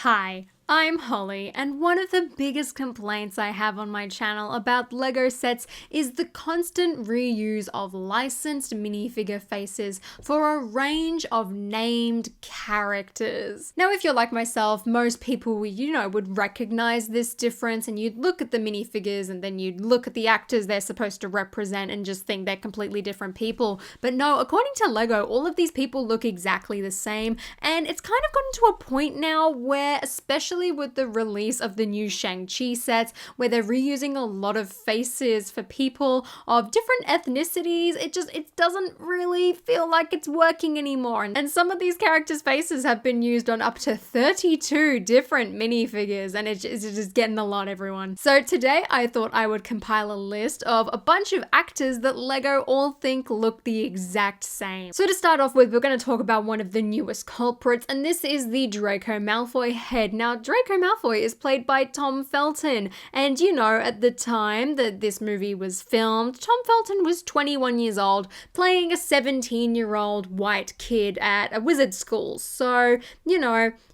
Hi, I'm Holly, and one of the biggest complaints I have on my channel about LEGO sets is the constant reuse of licensed minifigure faces for a range of named characters. Now, if you're like myself, most people, would recognize this difference, and you'd look at the minifigures and then you'd look at the actors they're supposed to represent and just think they're completely different people. But no, according to LEGO, all of these people look exactly the same, and it's kind of gotten to a point now where, especially with the release of the new Shang-Chi sets, where they're reusing a lot of faces for people of different ethnicities, it doesn't really feel like it's working anymore. And some of these characters' faces have been used on up to 32 different minifigures, and it's just getting a lot, everyone. So today I thought I would compile a list of a bunch of actors that LEGO all think look the exact same. So to start off with, we're going to talk about one of the newest culprits, and this is the Draco Malfoy head. Now, Draco Malfoy is played by Tom Felton, and at the time that this movie was filmed, Tom Felton was 21 years old, playing a 17-year-old white kid at a wizard school. So,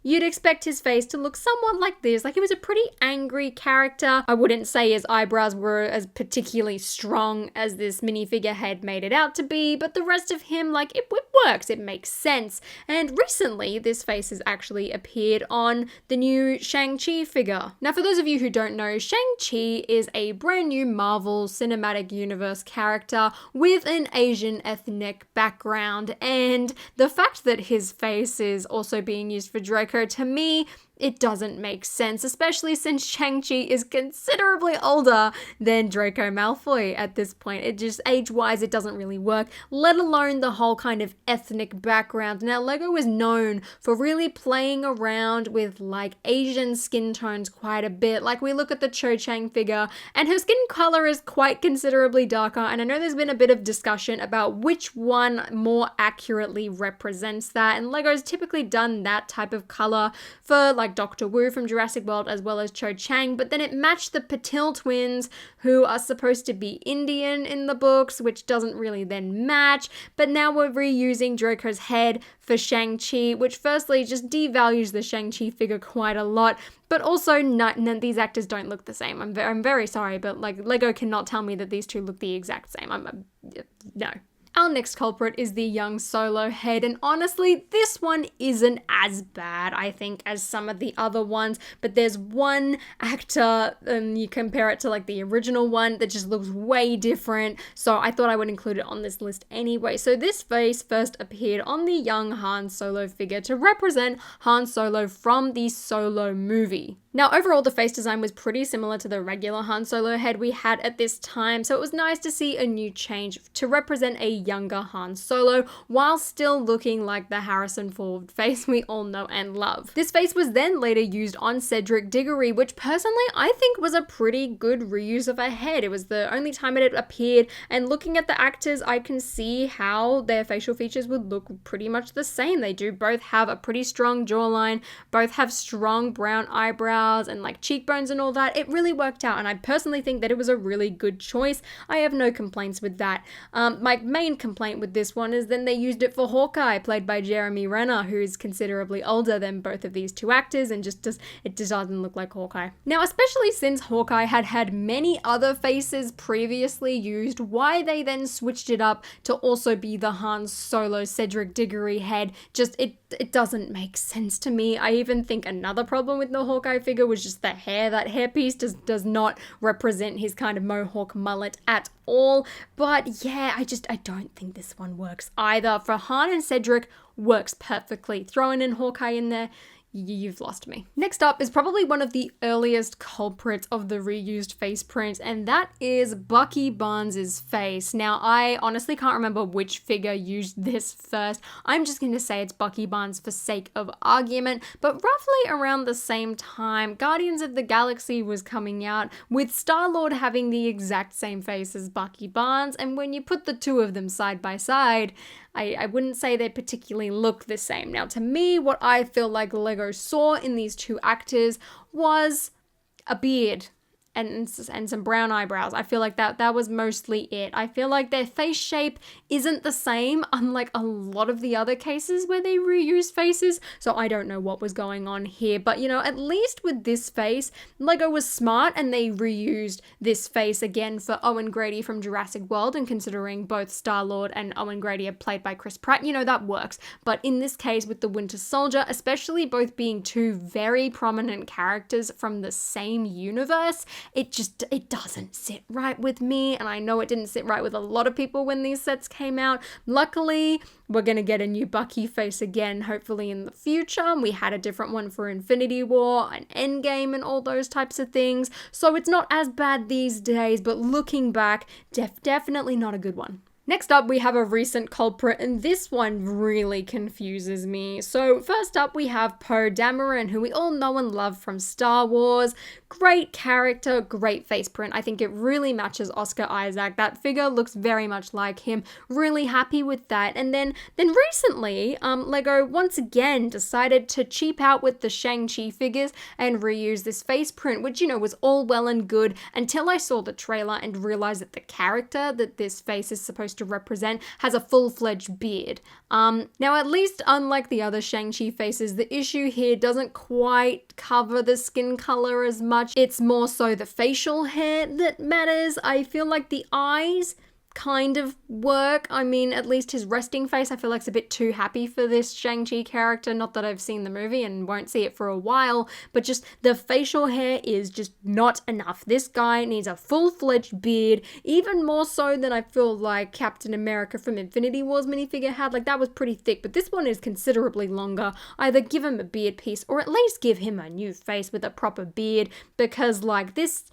you'd expect his face to look somewhat like this. Like, he was a pretty angry character. I wouldn't say his eyebrows were as particularly strong as this minifigure head made it out to be, but the rest of him, it works, it makes sense. And recently, this face has actually appeared on the new Shang-Chi figure. Now, for those of you who don't know, Shang-Chi is a brand new Marvel Cinematic Universe character with an Asian ethnic background, and the fact that his face is also being used for Draco, to me, it doesn't make sense, especially since Shang-Chi is considerably older than Draco Malfoy at this point. It just, age-wise, it doesn't really work, let alone the whole kind of ethnic background. Now, LEGO is known for really playing around with, Asian skin tones quite a bit. We look at the Cho Chang figure, and her skin color is quite considerably darker, and I know there's been a bit of discussion about which one more accurately represents that, and LEGO's typically done that type of color for, Dr. Wu from Jurassic World as well as Cho Chang, but then it matched the Patil twins, who are supposed to be Indian in the books, which doesn't really then match. But now we're reusing Draco's head for Shang-Chi, which firstly just devalues the Shang-Chi figure quite a lot, but also none of these actors don't look the same. I'm very sorry, but LEGO cannot tell me that these two look the exact same. No. Our next culprit is the young Solo head, and honestly, this one isn't as bad, I think, as some of the other ones, but there's one actor, and you compare it to the original one, that just looks way different, so I thought I would include it on this list anyway. So this face first appeared on the young Han Solo figure to represent Han Solo from the Solo movie. Now, overall, the face design was pretty similar to the regular Han Solo head we had at this time, so it was nice to see a new change to represent a younger Han Solo while still looking like the Harrison Ford face we all know and love. This face was then later used on Cedric Diggory, which personally I think was a pretty good reuse of a head. It was the only time it had appeared, and looking at the actors, I can see how their facial features would look pretty much the same. They do both have a pretty strong jawline, both have strong brown eyebrows, and cheekbones and all that. It really worked out, and I personally think that it was a really good choice. I have no complaints with that. My main complaint with this one is then they used it for Hawkeye, played by Jeremy Renner, who is considerably older than both of these two actors, and just doesn't look like Hawkeye. Now, especially since Hawkeye had many other faces previously used, why they then switched it up to also be the Han Solo Cedric Diggory head, it doesn't make sense to me. I even think another problem with the Hawkeye figure was just the hair. That hairpiece does not represent his kind of mohawk mullet at all. But yeah, I don't think this one works either. For Han and Cedric, works perfectly. Throwing in Hawkeye in there, you've lost me. Next up is probably one of the earliest culprits of the reused face print, and that is Bucky Barnes' face. Now, I honestly can't remember which figure used this first. I'm just going to say it's Bucky Barnes for sake of argument, but roughly around the same time, Guardians of the Galaxy was coming out, with Star-Lord having the exact same face as Bucky Barnes, and when you put the two of them side by side, I wouldn't say they particularly look the same. Now, to me, what I feel like LEGO saw in these two actors was a beard. and some brown eyebrows. I feel like that was mostly it. I feel like their face shape isn't the same, unlike a lot of the other cases where they reuse faces, so I don't know what was going on here. But you know, at least with this face, Lego was smart and they reused this face again for Owen Grady from Jurassic World, and considering both Star-Lord and Owen Grady are played by Chris Pratt, you know, that works. But in this case with the Winter Soldier, especially both being two very prominent characters from the same universe, it doesn't sit right with me, and I know it didn't sit right with a lot of people when these sets came out. Luckily, we're gonna get a new Bucky face again, hopefully in the future. We had a different one for Infinity War and Endgame and all those types of things, so it's not as bad these days, but looking back, definitely not a good one. Next up, we have a recent culprit, and this one really confuses me. So first up, we have Poe Dameron, who we all know and love from Star Wars. Great character, great face print. I think it really matches Oscar Isaac. That figure looks very much like him. Really happy with that. And then recently, Lego once again decided to cheap out with the Shang-Chi figures and reuse this face print, which, you know, was all well and good until I saw the trailer and realized that the character that this face is supposed to represent has a full-fledged beard. Now, at least unlike the other Shang-Chi faces, the issue here doesn't quite cover the skin color as much. It's more so the facial hair that matters. I feel like the eyes kind of work. I mean, at least his resting face, I feel like it's a bit too happy for this Shang-Chi character. Not that I've seen the movie and won't see it for a while, but just the facial hair is just not enough. This guy needs a full-fledged beard, even more so than I feel like Captain America from Infinity War's minifigure had. Like, that was pretty thick, but this one is considerably longer. Either give him a beard piece or at least give him a new face with a proper beard, because like this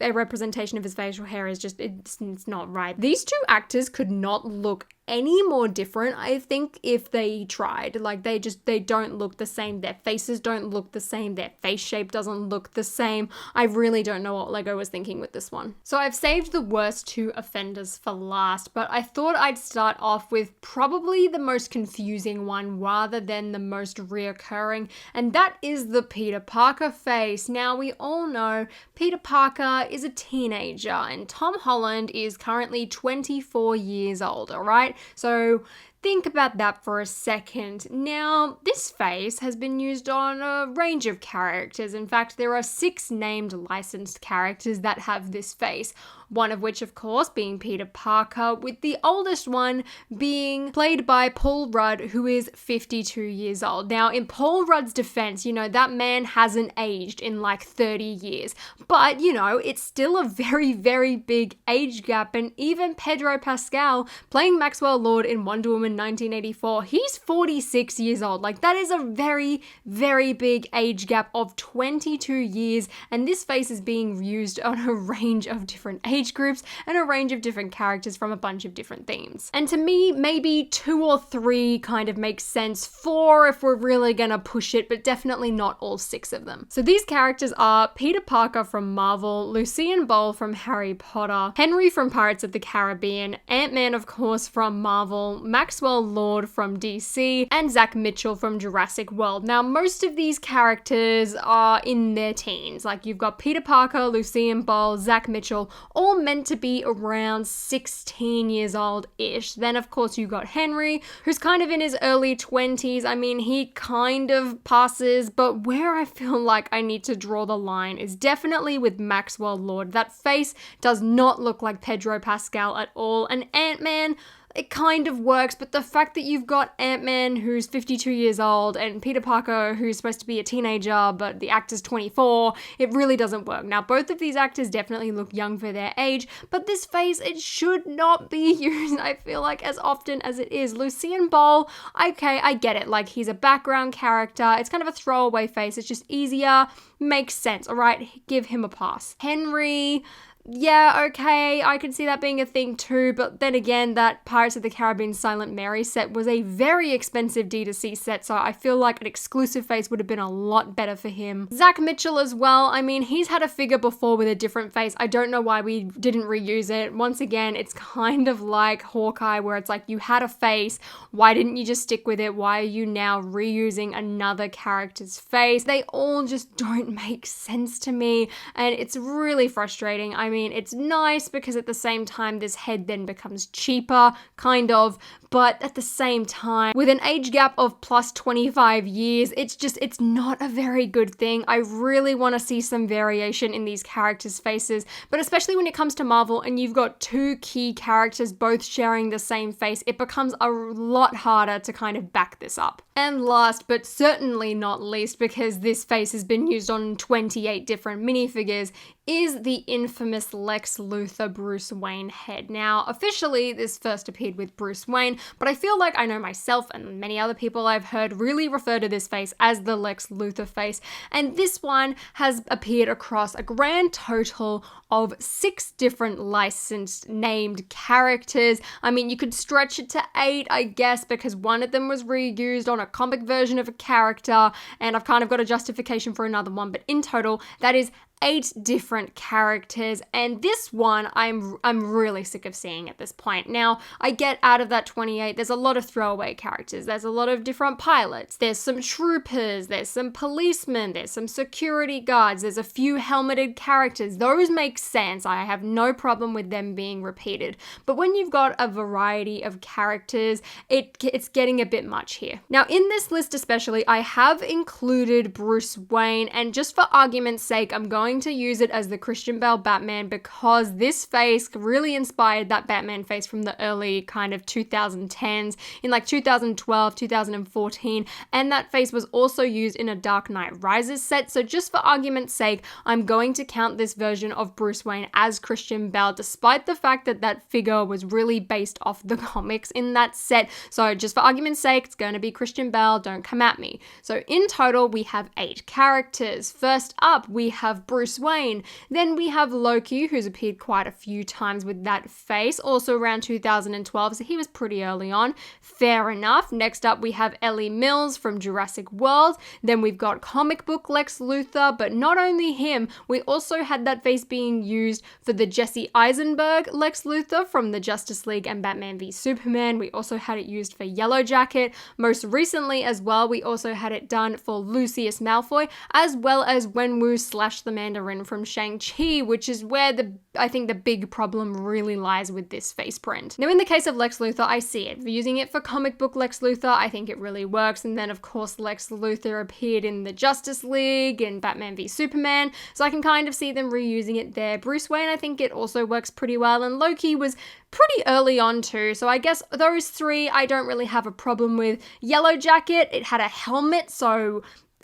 a representation of his facial hair is just, it's not right. These two actors could not look any more different, I think, if they tried. Like, they don't look the same. Their faces don't look the same. Their face shape doesn't look the same. I really don't know what Lego was thinking with this one. So I've saved the worst two offenders for last, but I thought I'd start off with probably the most confusing one rather than the most reoccurring, and that is the Peter Parker face. Now, we all know Peter Parker is a teenager and Tom Holland is currently 24 years old, alright? So think about that for a second. Now, this face has been used on a range of characters. In fact, there are 6 named licensed characters that have this face. One of which, of course, being Peter Parker, with the oldest one being played by Paul Rudd, who is 52 years old. Now, in Paul Rudd's defense, you know, that man hasn't aged in like 30 years. But, you know, it's still a very, very big age gap. And even Pedro Pascal, playing Maxwell Lord in Wonder Woman 1984, he's 46 years old. Like, that is a very, very big age gap of 22 years. And this face is being used on a range of different age groups and a range of different characters from a bunch of different themes. And to me, maybe 2 or 3 kind of makes sense, 4 if we're really gonna push it, but definitely not all 6 of them. So these characters are Peter Parker from Marvel, Lucien Ball from Harry Potter, Henry from Pirates of the Caribbean, Ant-Man of course from Marvel, Maxwell Lord from DC, and Zach Mitchell from Jurassic World. Now, most of these characters are in their teens. Like, you've got Peter Parker, Lucien Ball, Zach Mitchell, all meant to be around 16 years old-ish. Then, of course, you got Henry, who's kind of in his early 20s. I mean, he kind of passes, but where I feel like I need to draw the line is definitely with Maxwell Lord. That face does not look like Pedro Pascal at all. And Ant-Man, it kind of works, but the fact that you've got Ant-Man who's 52 years old and Peter Parker who's supposed to be a teenager but the actor's 24, it really doesn't work. Now, both of these actors definitely look young for their age, but this face, it should not be used, I feel like, as often as it is. Lucien Ball, okay, I get it. Like, he's a background character. It's kind of a throwaway face. It's just easier. Makes sense. All right, give him a pass. Henry, yeah, okay, I can see that being a thing too, but then again, that Pirates of the Caribbean Silent Mary set was a very expensive D2C set, so I feel like an exclusive face would have been a lot better for him. Zach Mitchell as well, I mean, he's had a figure before with a different face. I don't know why we didn't reuse it. Once again, it's kind of like Hawkeye, where it's like, you had a face, why didn't you just stick with it? Why are you now reusing another character's face? They all just don't make sense to me, and it's really frustrating. I mean, it's nice because at the same time, this head then becomes cheaper, kind of, but at the same time, with an age gap of plus 25 years, it's not a very good thing. I really want to see some variation in these characters' faces, but especially when it comes to Marvel and you've got two key characters both sharing the same face, it becomes a lot harder to kind of back this up. And last, but certainly not least, because this face has been used on 28 different minifigures, is the infamous Lex Luthor Bruce Wayne head. Now, officially, this first appeared with Bruce Wayne, but I feel like I know myself and many other people I've heard really refer to this face as the Lex Luthor face, and this one has appeared across a grand total of 6 different licensed named characters. I mean, you could stretch it to 8, I guess, because one of them was reused on a comic version of a character, and I've kind of got a justification for another one, but in total, that is 8 different characters, and this one I'm really sick of seeing at this point. Now, I get out of that 28, there's a lot of throwaway characters, there's a lot of different pilots, there's some troopers, there's some policemen, there's some security guards, there's a few helmeted characters. Those make sense, I have no problem with them being repeated, but when you've got a variety of characters, it's getting a bit much here. Now, in this list especially, I have included Bruce Wayne, and just for argument's sake, I'm going to use it as the Christian Bale Batman because this face really inspired that Batman face from the early kind of 2010s, in like 2012, 2014, and that face was also used in a Dark Knight Rises set, so just for argument's sake, I'm going to count this version of Bruce Wayne as Christian Bale, despite the fact that that figure was really based off the comics in that set, so just for argument's sake, it's going to be Christian Bale, don't come at me. So in total, we have 8 characters. First up, we have Bruce Wayne. Then we have Loki, who's appeared quite a few times with that face, also around 2012, so he was pretty early on. Fair enough. Next up, we have Ellie Mills from Jurassic World. Then we've got comic book Lex Luthor, but not only him, we also had that face being used for the Jesse Eisenberg Lex Luthor from the Justice League and Batman v Superman. We also had it used for Yellow Jacket. Most recently as well, we also had it done for Lucius Malfoy, as well as Wenwu / the Mandarin from Shang-Chi, which is where I think the big problem really lies with this face print. Now, in the case of Lex Luthor, I see it. Using it for comic book Lex Luthor, I think it really works. And then, of course, Lex Luthor appeared in the Justice League and Batman v Superman, so I can kind of see them reusing it there. Bruce Wayne, I think it also works pretty well, and Loki was pretty early on too, so I guess those 3 I don't really have a problem with. Yellow Jacket, it had a helmet, so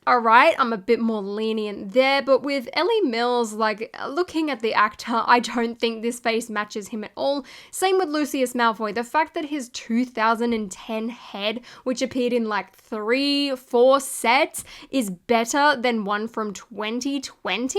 alright, I'm a bit more lenient there, but with Ellie Mills, like, looking at the actor, I don't think this face matches him at all. Same with Lucius Malfoy. The fact that his 2010 head, which appeared in like 3-4 sets, is better than one from 2020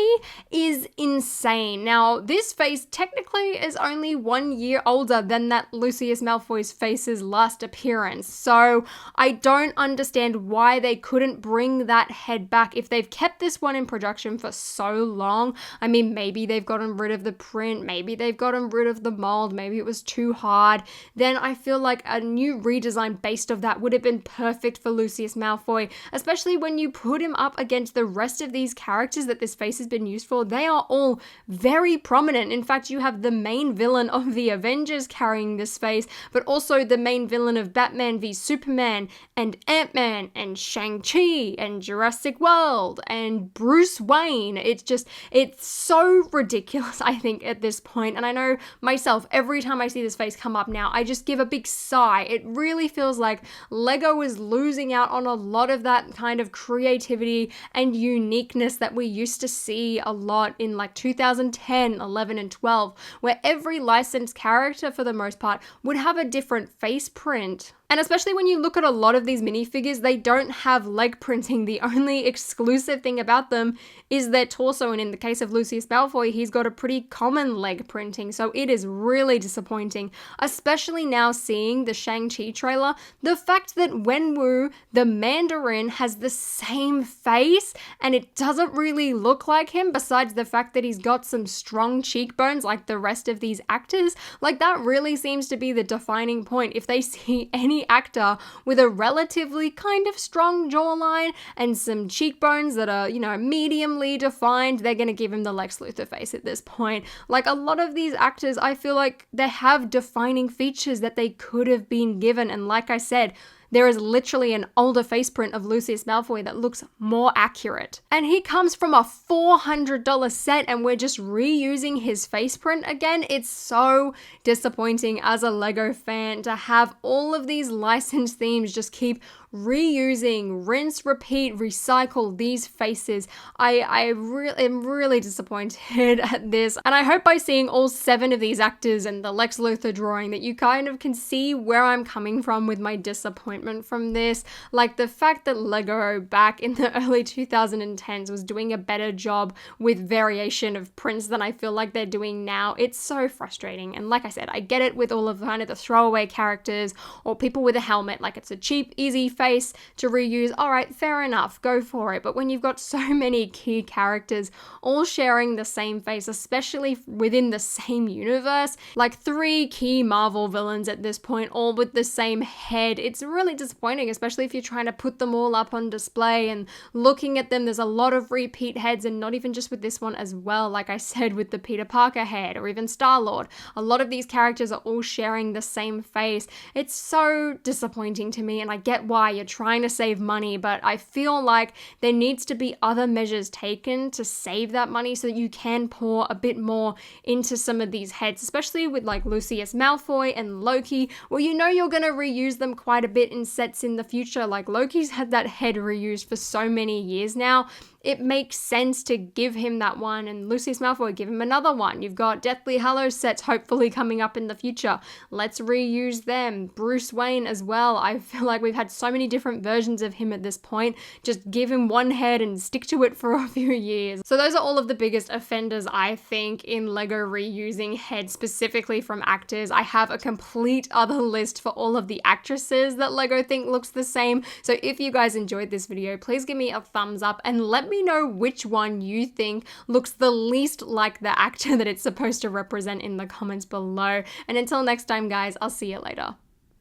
is insane. Now, this face technically is only 1 year older than that Lucius Malfoy's face's last appearance, so I don't understand why they couldn't bring that head back if they've kept this one in production for so long. I mean, maybe they've gotten rid of the print, maybe they've gotten rid of the mold, maybe it was too hard. Then I feel like a new redesign based off that would have been perfect for Lucius Malfoy, especially when you put him up against the rest of these characters that this face has been used for. They are all very prominent. In fact, you have the main villain of the Avengers carrying this face, but also the main villain of Batman v Superman and Ant-Man and Shang-Chi and Jurassic World and Bruce Wayne. It's so ridiculous, I think, at this point. And I know myself, every time I see this face come up now, I just give a big sigh. It really feels like Lego is losing out on a lot of that kind of creativity and uniqueness that we used to see a lot in like 2010, 11, and 12, where every licensed character, for the most part, would have a different face print. And especially when you look at a lot of these minifigures, they don't have leg printing. The only exclusive thing about them is their torso, and in the case of Lucius Malfoy, he's got a pretty common leg printing, so it is really disappointing, especially now seeing the Shang-Chi trailer. The fact that Wenwu, the Mandarin, has the same face, and it doesn't really look like him, besides the fact that he's got some strong cheekbones like the rest of these actors. Like, that really seems to be the defining point. If they see any actor with a relatively kind of strong jawline and some cheekbones that are, you know, mediumly defined, they're gonna give him the Lex Luthor face at this point. Like, a lot of these actors, I feel like they have defining features that they could have been given, and like I said, there is literally an older face print of Lucius Malfoy that looks more accurate. And he comes from a $400 set and we're just reusing his face print again. It's so disappointing as a LEGO fan to have all of these licensed themes just keep reusing, rinse, repeat, recycle these faces. I am really disappointed at this, and I hope by seeing all 7 of these actors and the Lex Luthor drawing that you kind of can see where I'm coming from with my disappointment from this. Like, the fact that LEGO back in the early 2010s was doing a better job with variation of prints than I feel like they're doing now. It's so frustrating, and like I said, I get it with all of kind of the throwaway characters or people with a helmet, like it's a cheap, easy face to reuse. All right, fair enough, go for it. But when you've got so many key characters all sharing the same face, especially within the same universe, like 3 key Marvel villains at this point, all with the same head, it's really disappointing, especially if you're trying to put them all up on display and looking at them. There's a lot of repeat heads, and not even just with this one as well, like I said, with the Peter Parker head or even Star-Lord. A lot of these characters are all sharing the same face. It's so disappointing to me, and I get why you're trying to save money, but I feel like there needs to be other measures taken to save that money so that you can pour a bit more into some of these heads, especially with like Lucius Malfoy and Loki, where you know you're going to reuse them quite a bit in sets in the future. Like, Loki's had that head reused for so many years now. It makes sense to give him that one, and Lucius Malfoy, give him another one. You've got Deathly Hallows sets hopefully coming up in the future. Let's reuse them. Bruce Wayne as well. I feel like we've had so many different versions of him at this point. Just give him one head and stick to it for a few years. So those are all of the biggest offenders, I think, in LEGO reusing heads specifically from actors. I have a complete other list for all of the actresses that LEGO think looks the same. So if you guys enjoyed this video, please give me a thumbs up and let me know which one you think looks the least like the actor that it's supposed to represent in the comments below. And until next time, guys, I'll see you later.